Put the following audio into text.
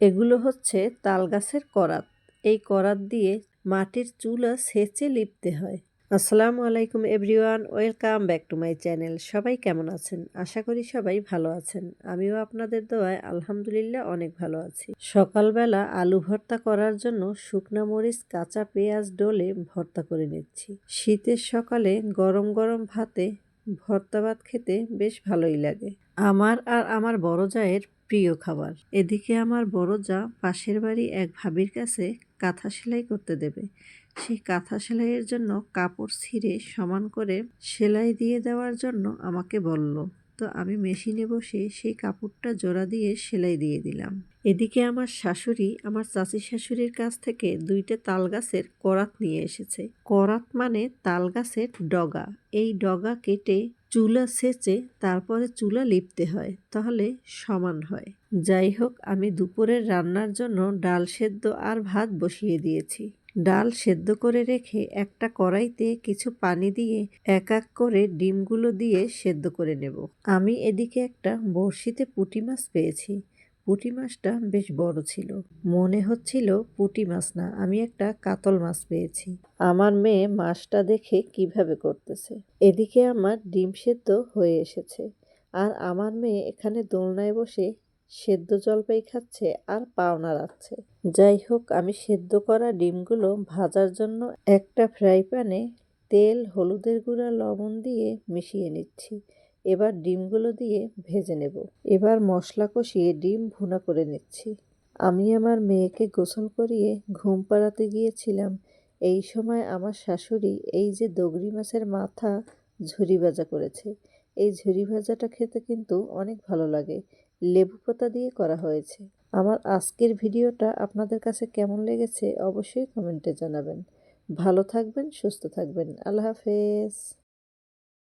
এগুলো হচ্ছে তাল গাছের করাত। এই করাত দিয়ে মাটির চুলা সেচে লিপতে হয়। আসসালামু আলাইকুম everyone, welcome back to my channel. সবাই কেমন আছেন? আশা করি সবাই ভালো আছেন। আমিও আপনাদের দোয়ায় আলহামদুলিল্লাহ অনেক ভালো আছি। সকালবেলা আলু ভর্তা করার জন্য শুকনা মরিচ, কাঁচা পেঁয়াজ ডলে ভর্তা করে নিচ্ছি। শীতের সকালে গরম গরম ভাতে ভর্তা ভাত খেতে বেশ ভালোই লাগে। আমার আর আমার বড় জায়ের প্রিয় খাবার। এদিকে আমার বড় জা পাশের বাড়ি এক ভাবির কাছে কাঁথা সেলাই করতে দেবে। সেই কাঁথা সেলাইয়ের জন্য কাপড় ছিঁড়ে সমান করে সেলাই দিয়ে দেওয়ার জন্য আমাকে বলল। তো আমি মেশিনে বসে সেই কাপড়টা জোড়া দিয়ে সেলাই দিয়ে দিলাম। এদিকে আমার শাশুড়ি আমার চাচি শাশুড়ির কাছ থেকে 2টা তাল গাছের করাত নিয়ে এসেছে। করাত মানে তাল গাছের ডগা। এই ডগা কেটে চুলা সেচে তারপরে চুলা লিপতে হয়, তাহলে সমান হয়। যাই হোক, আমি দুপুরের রান্নার জন্য ডাল সেদ্ধ আর ভাত বসিয়ে দিয়েছি। ডাল সেদ্ধ করে রেখে একটা কড়াইতে কিছু পানি দিয়ে এক এক করে ডিমগুলো দিয়ে সেদ্ধ করে নেব। আমি এদিকে একটা বড়শিতে পুঁটি মাছ পেয়েছি। পুঁটি মাছটা বেশ বড় ছিল। মনে হচ্ছিল পুঁটি মাছ না, আমি একটা কাতল মাছ পেয়েছি। আমার মেয়ে মাছটা দেখে কিভাবে করতেছে। এদিকে আমার ডিম সেদ্ধ হয়ে এসেছে, আর আমার মেয়ে এখানে দোলনায় বসে সেদ্ধ জলপাই খাচ্ছে আর পাও নাড়াচ্ছে। যাই হোক, আমি সেদ্ধ করা ডিমগুলো ভাজার জন্য একটা ফ্রাই প্যানে তেল, হলুদের গুঁড়া, লবণ দিয়ে মিশিয়ে নিচ্ছি। এবার ডিমগুলো দিয়ে ভেজে নেব। এবার মশলা কষিয়ে ডিম ভুনা করে নিচ্ছি। আমি আমার মেয়েকে গোসল করিয়ে ঘুম পাড়াতে গিয়েছিলাম। এই সময় আমার শাশুড়ি এই যে দগরি মাছের মাথা ঝুরি ভাজা করেছে। এই ঝুরি ভাজাটা খেতে কিন্তু অনেক ভালো লাগে। লেবু পাতা দিয়ে করা হয়েছে। আমার আজকের ভিডিওটা আপনাদের কাছে কেমন লেগেছে অবশ্যই কমেন্টে জানাবেন। ভালো থাকবেন, সুস্থ থাকবেন। আল্লাহ হাফেজ।